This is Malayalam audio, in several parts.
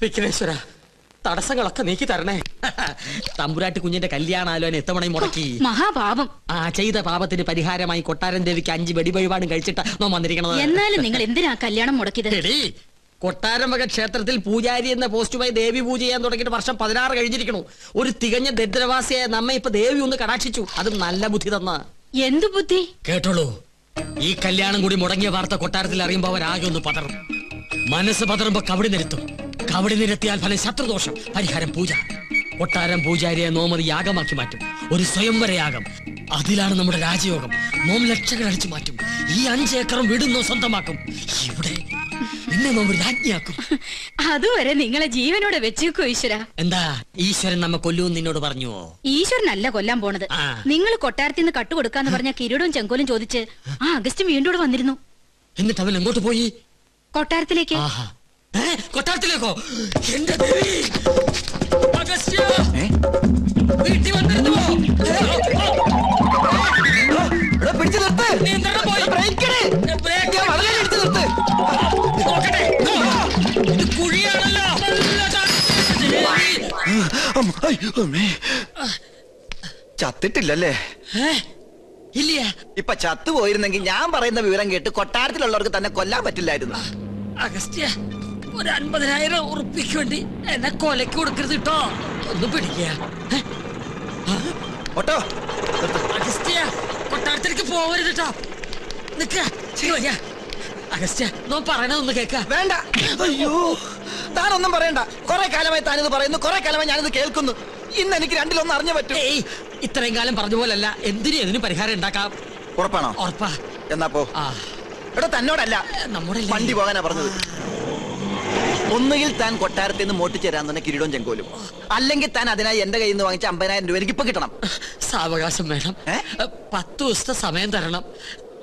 വിഘ്നേശ്വര, തടസ്സങ്ങളൊക്കെ നീക്കി തരണേ. തമ്പുരാട്ടി കുഞ്ഞിന്റെ കല്യാണാലോചന എത്തവണയും മുടക്കി. മഹാപാപം. ആ ചെയ്ത പാപത്തിന് പരിഹാരമായി കൊട്ടാരൻ ദേവിക്ക് 5 വെടിവഴിപാടും കഴിച്ചിട്ട് നോ വന്നിരിക്കണത്. എന്നാലും നിങ്ങൾ എന്തിനാ കല്യാണം മുടക്കിയത്? കൊട്ടാരം വക ക്ഷേത്രത്തിൽ പൂജാരി എന്ന പോസ്റ്റുമായി ദേവി പൂജ ചെയ്യാൻ തുടങ്ങിയിട്ട് വർഷം 16 കഴിഞ്ഞിരിക്കണു. ഒരു തികഞ്ഞ ദരിദ്രവാസിയായ നമ്മെ ഇപ്പൊ ദേവി ഒന്ന് കടാക്ഷിച്ചു. അതും നല്ല ബുദ്ധി തന്ന. എന്തു ബുദ്ധി? കേട്ടോളൂ, ഈ കല്യാണം കൂടി മുടങ്ങിയ വാർത്ത കൊട്ടാരത്തിൽ അറിയുമ്പോ അവരാകെ ഒന്ന് പതറും. മനസ്സ് പതറുമ്പോ കവടി നിരത്തും. കവടി നിരത്തിയാൽ ഫലം ശത്രുദോഷം, പരിഹാരം പൂജ. കൊട്ടാരം പൂജാരിയെ നോമതി യാഗമാക്കി മാറ്റും. ഒരു സ്വയംവര യാഗം. അതിലാണ് നമ്മുടെ രാജയോഗം. നോം ലക്ഷങ്ങൾ അടിച്ചു മാറ്റും. ഈ 5 ഏക്കറും വീടുന്നോ സ്വന്തമാക്കും. ഇവിടെ എന്നെ നോം രാജ്ഞിയാക്കും. അതുവരെ നിങ്ങളെ ജീവനോടെ വെച്ചേക്കോ ഈശ്വര. എന്താ ഈശ്വരൻ നമ്മെ കൊല്ലൂന്ന് നിന്നോട് പറഞ്ഞുവോ? ഈശ്വരനല്ല കൊല്ലാൻ പോണത്. നിങ്ങൾ കൊട്ടാരത്തിൽ നിന്ന് കട്ടുകൊടുക്കാന്ന് പറഞ്ഞ കിരീടവും ചെങ്കോലും ചോദിച്ച് ആ അഗസ്റ്റും വീണ്ടും വന്നിരുന്നു. എന്നിട്ട് അവൻ എങ്ങോട്ട് പോയി? കൊട്ടാരത്തിലേക്ക്. കൊട്ടാരത്തിലേക്കോ? എന്റെ ദേവി! അഗസ്ത്യ! വീട്ടിൽ വന്നിരുന്നുവോ? പിടിച്ചു നിർത്ത്. നീ എന്താ പോയി? നോക്കട്ടെ, ഇത് കുഴിയാണല്ലോ. ചത്തിട്ടില്ലല്ലേ? ഇല്ല. ഇപ്പൊ ചത്തുപോയിരുന്നെങ്കിൽ ഞാൻ പറയുന്ന വിവരം കേട്ട് കൊട്ടാരത്തിലുള്ളവർക്ക് തന്നെ കൊല്ലാൻ പറ്റില്ലായിരുന്നു. അഗസ്ത്യ, ഒരു 50,000 ഉറുപ്പിക്ക് വേണ്ടി എന്നെ കൊലക്ക് കൊടുക്കരുത് കേട്ടോ. ഒന്ന് പിടിക്കുക. അഗസ്ത്യ, കൊട്ടാരത്തിലേക്ക് പോവരുത് കേട്ടോ. നിക്ക. അഗസ്ത്യ, നോ പറയണതൊന്ന് കേക്ക. വേണ്ട. അയ്യോ, താനൊന്നും പറയണ്ട. കുറെ കാലമായി താനിത് പറയുന്നു, കുറെ കാലമായി ഞാനിത് കേൾക്കുന്നു. ഇന്ന് എനിക്ക് രണ്ടിലൊന്നും അറിഞ്ഞു പറ്റും. ഇത്രയും കാലം പറഞ്ഞ പോലല്ല. എന്തിനും പരിഹാരം ഉണ്ടാക്കാം. ഉറപ്പാണോ? ഉറപ്പാ. എന്നാ പോ. എടാ, തന്നോടല്ല, നമ്മുടെ വണ്ടി പോകാനാ പറഞ്ഞത്. ഒന്നുകിൽ താൻ കൊട്ടാരത്തിൽ നിന്ന് മോട്ടിച്ചേരാൻ തന്നെ കിരീടവും ചെങ്കോലും, അല്ലെങ്കിൽ താൻ അതിനായി എന്റെ കയ്യിൽ നിന്ന് വാങ്ങിച്ച 50,000 രൂപ എനിക്ക് ഇപ്പൊ കിട്ടണം. സാവകാശം വേണം. 10 ദിവസത്തെ സമയം തരണം.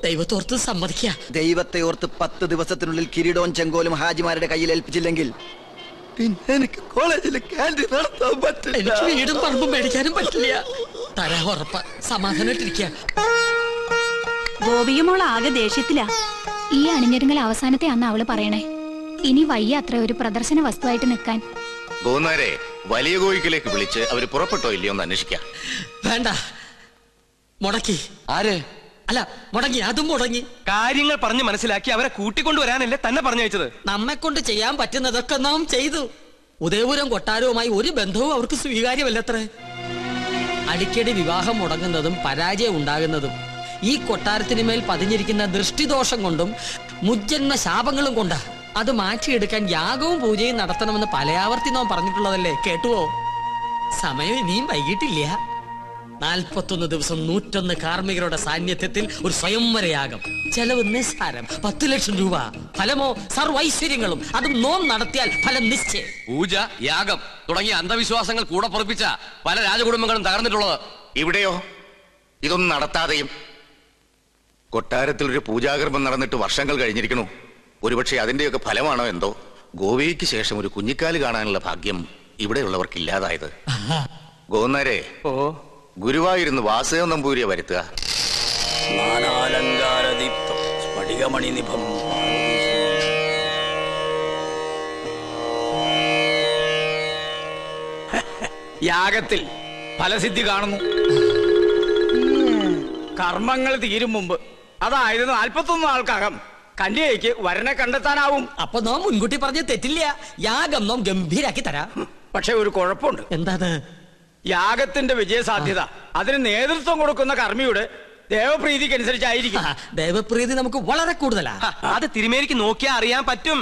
ദൈവത്തോർത്ത് സമ്മതിക്കുക. ദൈവത്തെ ഓർത്ത് 10 ദിവസത്തിനുള്ളിൽ കിരീടവും ചെങ്കോലും ഹാജിമാരുടെ കയ്യിൽ ഏൽപ്പിച്ചില്ലെങ്കിൽ പിന്നെ എനിക്ക് കോളേജിൽ ക്യാൻറ്റീൻ നടത്താൻ പറ്റില്ല. എനിക്ക് വീടും പറമ്പും മേടിക്കാനും പറ്റില്ല. തരാ ഉറപ്പ. സമാധാനായിട്ടിരിക്കുക. ഗോപികമോൾ ആകെ ദേഷ്യത്തിലാ. ഈ അണിഞ്ഞൊരുങ്ങൽ അവസാനത്തെ അന്ന് അവള് പറയണേ. ഇനി വയ്യ അത്ര ഒരു പ്രദർശന വസ്തുവായിട്ട് നിൽക്കാൻ. ഗോന്നാരെ വലിയ കോയിക്കിലേക്ക് വിളിച്ച് അവര് പുറപ്പെട്ടോ ഇല്ലയോ എന്ന് അന്വേഷിക്കാം. വേണ്ട, മുടക്കി. ആര്? അല്ല, മുടങ്ങി. അതും മുടങ്ങി. കാര്യങ്ങൾ പറഞ്ഞ് മനസ്സിലാക്കി അവരെ കൂട്ടിക്കൊണ്ടുവരാനല്ലേ തന്നെ പറഞ്ഞയച്ചത്. നമ്മെ കൊണ്ട് ചെയ്യാൻ പറ്റുന്നതൊക്കെ നാം ചെയ്തു. ഉദയപുരം കൊട്ടാരവുമായി ഒരു ബന്ധവും അവർക്ക് സ്വീകാര്യമല്ലത്രേ. അടിക്കടി വിവാഹം മുടങ്ങുന്നതും പരാജയം ഉണ്ടാകുന്നതും ഈ കൊട്ടാരത്തിന് മേൽ പതിഞ്ഞിരിക്കുന്ന ദൃഷ്ടിദോഷം കൊണ്ടും മുജ്ജന്മ ശാപങ്ങളും കൊണ്ടാ. അത് മാറ്റിയെടുക്കാൻ യാഗവും പൂജയും നടത്തണമെന്ന് പലയാവർത്തി നാം പറഞ്ഞിട്ടുള്ളതല്ലേ. കേട്ടുവോ? സമയം ഇനിയും വൈകിട്ടില്ല. 41 ദിവസം 101 കാർമ്മികരുടെ സാന്നിധ്യത്തിൽ ഒരു സ്വയംവരയാഗം. ചെലവ് നിസ്സാരം, 10 ലക്ഷം രൂപ. ഫലമോ സർവൈശ്വര്യങ്ങളും. അതും നോം നടത്തിയാൽ ഫലം നിശ്ചയം. പൂജ, യാഗം തുടങ്ങിയ അന്ധവിശ്വാസങ്ങൾ കൂടെ പൊറപ്പിച്ച പല രാജകുടുംബങ്ങളും തകർന്നിട്ടുള്ളത്. ഇവിടെയോ ഇതൊന്നും നടത്താതെയും കൊട്ടാരത്തിൽ ഒരു പൂജാകർമ്മം നടന്നിട്ട് വർഷങ്ങൾ കഴിഞ്ഞിരിക്കണു. ഒരുപക്ഷെ അതിന്റെയൊക്കെ ഫലമാണോ എന്തോ ഗോവയ്ക്ക് ശേഷം ഒരു കുഞ്ഞിക്കാല് കാണാനുള്ള ഭാഗ്യം ഇവിടെയുള്ളവർക്ക് ഇല്ലാതായത്. ഗോന്നാരെ, ഗുരുവായൂരുന്ന് വാസുദേവ നമ്പൂരിയെ വരുത്തുക. യാഗത്തിൽ ഫലസിദ്ധി കാണുന്നു. കർമ്മങ്ങൾ തീരും മുമ്പ്, അതായത് 41 നാൾക്കകം കന്യകയ്ക്ക് വരനെ കണ്ടെത്താനാവും. അപ്പൊ നാം മുൻകൂട്ടി പറഞ്ഞ തെറ്റില്ല. യാഗം നാം ഗംഭീരാക്കി തരാം. പക്ഷെ ഒരു കുഴപ്പമുണ്ട്. എന്താണ്? യാഗത്തിന്റെ വിജയസാധ്യത അതിന് നേതൃത്വം കൊടുക്കുന്ന കർമ്മിയുടെ ദേവപ്രീതിക്ക് അനുസരിച്ചായിരിക്കും. ദേവപ്രീതി നമുക്ക് വളരെ കൂടുതലാ. അത് തിരുമേനിക്ക് നോക്കിയാൽ അറിയാൻ പറ്റും.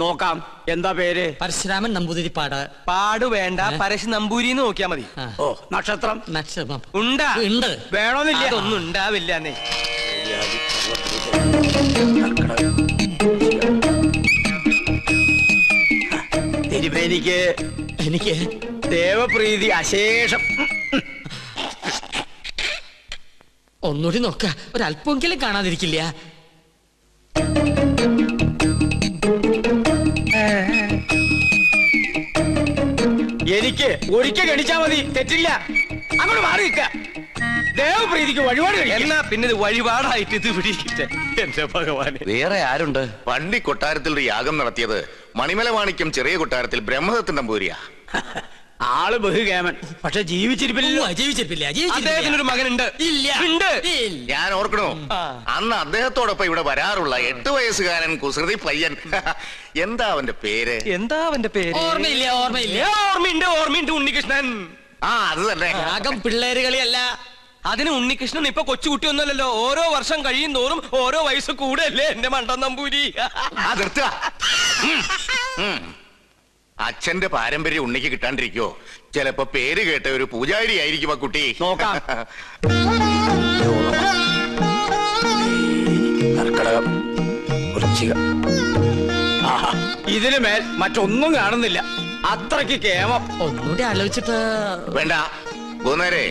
നോക്കാം. എന്താ പേര്? പരശുരാമൻ നമ്പൂതിരിപ്പാട്. പാട് വേണ്ട, പരശു നമ്പൂരി നോക്കിയാ മതി. ഓ, നക്ഷത്രം? നക്ഷത്രം ഉണ്ടാ? ഉണ്ട്. വേണമെന്നില്ല. അതൊന്നും ഉണ്ടാവില്ല. തിരുമേനിക്ക് എനിക്ക് ദേവപ്രീതി അശേഷം. ഒന്നുകൂടി നോക്ക, ഒരല്പമെങ്കിലും കാണാതിരിക്കില്ല. എനിക്ക് ഒരിക്കൽ ഗണിച്ചാ മതി, തെറ്റില്ല. അങ്ങോട്ട് മാറി നിൽക്ക. ദേവപ്രീതിക്ക് വഴിപാട് കഴിക്കാം. എന്നാ പിന്നെ ഇത് വഴിപാടായിട്ട് ഇത് പിടിക്കട്ടെ എന്റെ ഭഗവാനെ. വേറെ ആരുണ്ട്? പണ്ടി കൊട്ടാരത്തിൽ ഒരു യാഗം നടത്തിയത് മണിമല മാണിക്യം ചെറിയ കൊട്ടാരത്തിൽ ബ്രഹ്മദത്തൻ നമ്പൂരിയാ. ആള് ബഹുകേമൻ, പക്ഷെ ജീവിച്ചിരിപ്പില്ലല്ലോ. ജീവിച്ചിരിപ്പില്ല അദ്ദേഹത്തിനൊരു മകനുണ്ട്. ഇല്ല ഉണ്ട്. ഞാൻ ഓർക്കണോ, അന്ന് അദ്ദേഹത്തോടൊപ്പം ഇവിടെ വരാറുള്ള 8 വയസ്സുകാരൻ കുസൃതി പയ്യൻ. എന്താ അവന്റെ പേര്? എന്താ അവന്റെ പേര്? ഓർമ്മയില്ല ഓർമ്മയുണ്ട് ഉണ്ണികൃഷ്ണൻ. ആ, അത് തന്നെ. യാഗം പിള്ളേര് കളിയല്ല. അതിന് ഉണ്ണികൃഷ്ണൻ ഇപ്പൊ കൊച്ചുകുട്ടിയൊന്നുമല്ലല്ലോ. ഓരോ വർഷം കഴിയും തോറും ഓരോ വയസ്സ് കൂടെയല്ലേ എന്റെ മണ്ടൻ നമ്പൂരി. ആ, നിർത്തുക. അച്ഛന്റെ പാരമ്പര്യം ഉണ്ണിക്ക് കിട്ടാണ്ടിരിക്കോ? ചിലപ്പോ പേര് കേട്ട ഒരു പൂജാരി ആയിരിക്കും ആ കുട്ടി. നോക്കാം. കർക്കടകം, വൃശ്ചികം. ഇതിന് മേൽ മറ്റൊന്നും കാണുന്നില്ല. അത്രയ്ക്ക് കേമം. ഒന്നുകൂടി ആലോചിച്ചിട്ട്. വേണ്ട, പോന്നേരെ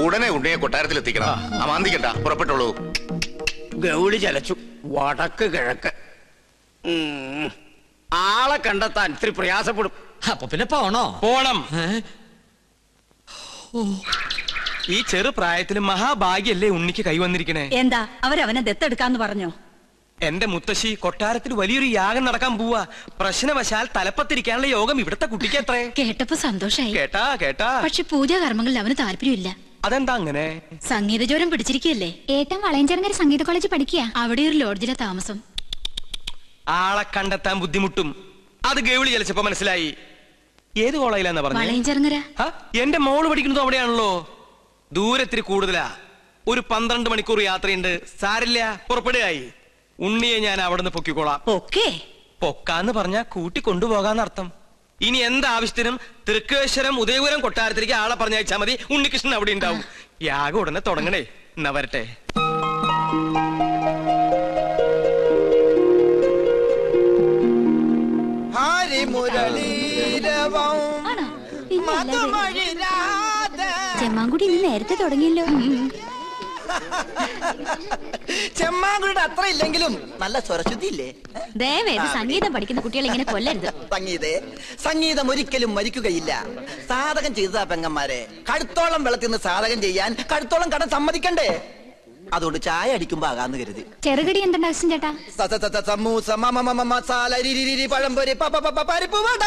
ഉടനെ ഉണ്ണിയെ കൊട്ടാരത്തിൽ എത്തിക്കണം. അമാന്തിക്കണ്ട, പുറപ്പെട്ടോളൂ. ഗൗളി ചലച്ചു. വടക്ക് കിഴക്ക്. ആളെ കണ്ടെത്താൻ ഇത്തിരി പ്രയാസപ്പെടും. അപ്പൊ പിന്നെ പോണോ? പോണം. ഈ ചെറു പ്രായത്തിൽ മഹാഭാഗ്യല്ലേ ഉണ്ണിക്ക് കൈവന്നിരിക്കണേ. എന്താ അവരവനെ ദത്തെടുക്കാന്ന് പറഞ്ഞോ? എന്റെ മുത്തശ്ശി കൊട്ടാരത്തിൽ വലിയൊരു യാഗം നടക്കാൻ പോവാ. പ്രശ്നവശാൽ തലപ്പത്തിരിക്കാനുള്ള യോഗം ഇവിടുത്തെ കുട്ടിക്ക് എത്രേ. കേട്ടപ്പോ സന്തോഷായി. കേട്ടാ പക്ഷെ പൂജാകർമ്മങ്ങളിൽ അവന് താല്പര്യമില്ല. അതെന്താ അങ്ങനെ? സംഗീതജ്വരം പിടിച്ചിരിക്കുകയല്ലേ. ഏട്ടൻ വളയഞ്ചേർങ്ങര സംഗീത കോളേജിൽ പഠിക്കുക. അവിടെ ഒരു ലോഡ്ജിലെ താമസം. ആളെ കണ്ടെത്താൻ ബുദ്ധിമുട്ടും. അത് ഗൗളി ചലിച്ചപ്പോ മനസ്സിലായി. ഏത് കോളേജിലാന്നാ പറഞ്ഞു? വളയഞ്ചേർങ്ങര. എന്റെ മോള് പഠിക്കുന്നത് അവിടെയാണല്ലോ. ദൂരത്തിരി കൂടുതലാ. ഒരു 12 മണിക്കൂർ യാത്രയുണ്ട്. സാരില്ല, പുറപ്പെടുകയായി. ഉണ്ണിയെ ഞാൻ അവിടെ നിന്ന് പൊക്കിക്കോളാം. ഓക്കേ. പൊക്കാന്ന് പറഞ്ഞാ കൂട്ടിക്കൊണ്ടുപോകാന്നർത്ഥം. ഇനി എന്താവശ്യത്തിനും തൃക്കേശ്വരം ഉദയപുരം കൊട്ടാരത്തിലേക്ക് ആളെ പറഞ്ഞയച്ചാ മതി. ഉണ്ണികൃഷ്ണൻ അവിടെ ഉണ്ടാവും. യാഗം ഉടനെ തുടങ്ങണേ. എന്നാ വരട്ടെ. ചെമ്മാങ്കുടി ഇന്ന് നേരത്തെ തുടങ്ങിയല്ലോ. ചെമ്മാങ്കുടിയുടെ അത്ര ഇല്ലെങ്കിലും നല്ല സ്വരശുദ്ധി ഇല്ലേ? ദയവേത് സംഗീതം പഠിക്കുന്ന കുട്ടികൾ ഇങ്ങനെ കൊല്ലരുത്. സംഗീതം ഒരിക്കലും മരിക്കുകയില്ല. സാധകം ചെയ്തതാ പെങ്ങന്മാരെ. കഴുത്തോളം വെള്ളത്തിൽ നിന്ന് സാധകം ചെയ്യാൻ കഴുത്തോളം കടം സമ്മതിക്കണ്ടേ? അതുകൊണ്ട് ചായ അടിക്കുമ്പോ ആകാന്ന് കരുതി. ചെറുകടി എന്തുണ്ട് അച്ഛൻ ചേട്ടാ? സമൂസ, മസാല, പഴംപൊരി, പരിപ്പ് വട.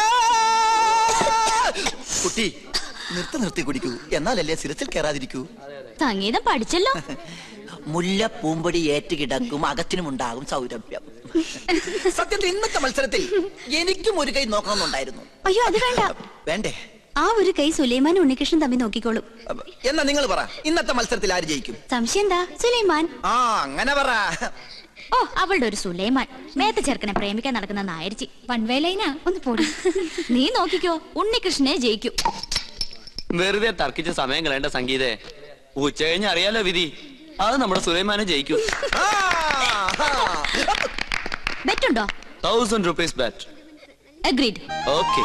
കുട്ടി നിർത്തി കുടിക്കൂ, എന്നാലല്ലേ സിരസിൽ കയറാതിരിക്കൂ. സംഗീതം പഠിച്ചല്ലോ. മുല്ല പൂമ്പൊടി ഏറ്റുകിടക്കും, അകത്തിനുമുണ്ടാകും സൗരഭ്യം. സത്യത്തിൽ ഇന്നത്തെ മത്സരത്തിൽ എനിക്കും ഒരു കൈ നോക്കണമെന്നുണ്ടായിരുന്നു. അയ്യോ, അത് വേണ്ട. വേണ്ടേ? ആ ഒരു കൈ സുലൈമാനും ഉണ്ണികൃഷ്ണൻ തമ്മിൽ നോക്കിക്കോളും. എന്നാ നിങ്ങൾ പറ, ഇന്നത്തെ മത്സരത്തിൽ ആര് ജയിക്കും? സംശയം എന്താ? സുലൈമാൻ. ആ, അങ്ങനെ പറ. ഓ, അവളുടെ ഒരു സുലൈമാൻ. മേത്ത ചെറുക്കനെ പ്രേമിക്കാൻ നടക്കുന്ന നായരിച്ചി. വൺവേലൈനാ, ഒന്ന് പോടി. നീ നോക്കിക്കോ, ഉണ്ണികൃഷ്ണനെ ജയിക്കും. വെറുതെ തർക്കിച്ച സമയം കളയേണ്ട സംഗീതേ. ഉച്ച കഴിഞ്ഞ് അറിയാലോ വിധി. അത് നമ്മുടെ സുലൈമാനെ ജയിക്കൂ. ബെറ്റുണ്ടോ? 1000 rupees bet. അഗ്രീഡ്. ഓക്കെ.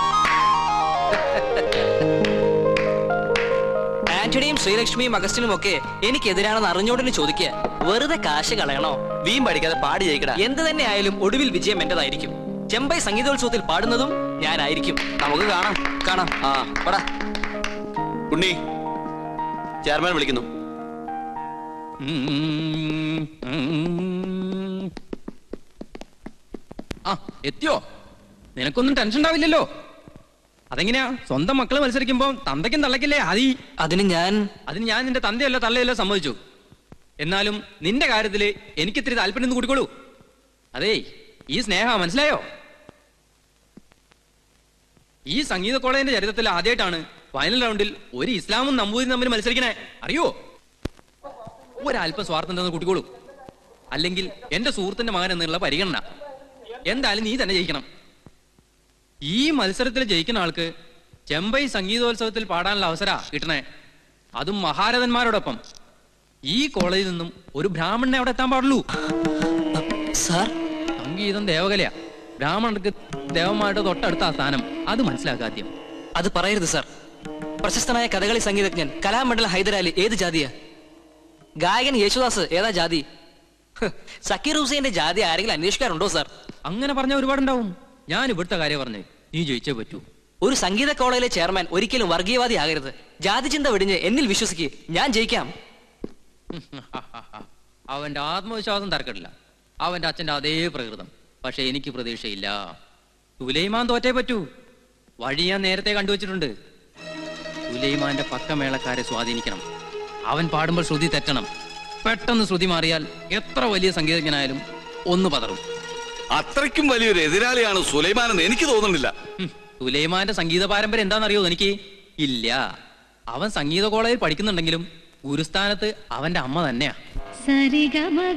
ആന്റണിയും ശ്രീലക്ഷ്മിയും അഗസ്റ്റിനും ഒക്കെ എനിക്കെതിരാണെന്ന് അറിഞ്ഞോടിന് ചോദിക്കുക. വെറുതെ കാശ് കളയണോ? വീം പഠിക്കാതെ പാടി ജയിക്കടാ. എന്ത് തന്നെ ആയാലും ഒടുവിൽ വിജയം എന്റേതായിരിക്കും. ചെമ്പൈ സംഗീതോത്സവത്തിൽ പാടുന്നതും ഞാനായിരിക്കും. നമുക്ക് കാണാം. ആ, പടാ. ഉണ്ണി, ചെയർമാൻ വിളിക്കുന്നു. എത്തിയോ? നിനക്കൊന്നും ടെൻഷൻ ഉണ്ടാവില്ലല്ലോ. അതെങ്ങനെയാ? സ്വന്തം മക്കള് മത്സരിക്കുമ്പോ തന്തയ്ക്കും തള്ളക്കില്ലേ ആദി? അതിന് ഞാൻ നിന്റെ തന്തയല്ലോ തള്ളയല്ലോ സമ്മതിച്ചു. എന്നാലും നിന്റെ കാര്യത്തില് എനിക്കിത്തിരി താല്പര്യം കൂടിക്കോളൂ. അതേ, ഈ സ്നേഹ മനസ്സിലായോ? ഈ സംഗീത കോളേജിന്റെ ചരിത്രത്തിൽ ആദ്യമായിട്ടാണ് ഫൈനൽ റൗണ്ടിൽ ഒരു ഇസ്ലാമും നമ്പൂതിരും തമ്മിൽ മത്സരിക്കണേ. അറിയോ? ഒരല്പം സ്വാർത്ഥം ഉണ്ടെന്ന് കൂട്ടിക്കോളൂ. അല്ലെങ്കിൽ എന്റെ സുഹൃത്തിന്റെ മകൻ എന്നുള്ള പരിഗണന. എന്തായാലും നീ തന്നെ ജയിക്കണം. ഈ മത്സരത്തിൽ ജയിക്കുന്ന ആൾക്ക് ചെമ്പൈ സംഗീതോത്സവത്തിൽ പാടാനുള്ള അവസരം കിട്ടണേ. അതും മഹാരഥന്മാരോടൊപ്പം. ഈ കോളേജിൽ നിന്നും ഒരു ബ്രാഹ്മണനെ അവിടെ എത്താൻ പാടുള്ളൂ. സാർ, സംഗീതം ദേവകലയാ. ബ്രാഹ്മണർക്ക് ദേവന്മാരുടെ തൊട്ടടുത്ത സ്ഥാനം. അത് മനസ്സിലാക്കാദ്യം. അത് പറയരുത് സാർ. പ്രശസ്തനായ കഥകളി സംഗീതജ്ഞൻ കലാമണ്ഡലം ഹൈദരാലി ഏത് ജാതിയാ? ഗായകൻ യേശുദാസ് ഏതാ ജാതി? സക്കീർ ഹുസൈന്റെ ജാതി ആരെങ്കിലും അന്വേഷിക്കാറുണ്ടോ സാർ? അങ്ങനെ പറഞ്ഞ ഒരുപാടുണ്ടാവും. ഞാൻ ഇവിടുത്തെ കാര്യം പറഞ്ഞേ, നീ ജയിച്ചേ പറ്റൂ. ഒരു സംഗീത കോളേജിലെ ചെയർമാൻ ഒരിക്കലും വർഗീയവാദി ആകരുത്. ജാതി ചിന്ത വെടിഞ്ഞ് എന്നിൽ വിശ്വസിക്ക്, ഞാൻ ജയിക്കാം. അവന്റെ ആത്മവിശ്വാസം തർക്കമില്ല, അവന്റെ അച്ഛന്റെ അതേ പ്രകൃതം. പക്ഷെ എനിക്ക് പ്രതീക്ഷയില്ല. സുലൈമാൻ തോറ്റേ പറ്റൂ. വഴി ഞാൻ നേരത്തെ കണ്ടുവച്ചിട്ടുണ്ട്. സുലൈമാന്റെ പക്കമേളക്കാരെ സ്വാധീനിക്കണം. അവൻ പാടുമ്പോൾ ശ്രുതി തെറ്റണം. പെട്ടെന്ന് ശ്രുതി മാറിയാൽ എത്ര വലിയ സംഗീതജ്ഞനായാലും ഒന്ന് പതറും. അത്രയ്ക്കും വലിയൊരു എതിരാളിയാണ് സുലൈമാൻ എന്ന് എനിക്ക് തോന്നുന്നില്ല. സുലൈമാന്റെ സംഗീത പാരമ്പര്യം എന്താണെന്നറിയോ എനിക്ക്? ഇല്ല. അവൻ സംഗീത കോളേജിൽ പഠിക്കുന്നുണ്ടെങ്കിലും ഗുരുസ്ഥാനത്ത് അവന്റെ അമ്മ തന്നെയാ.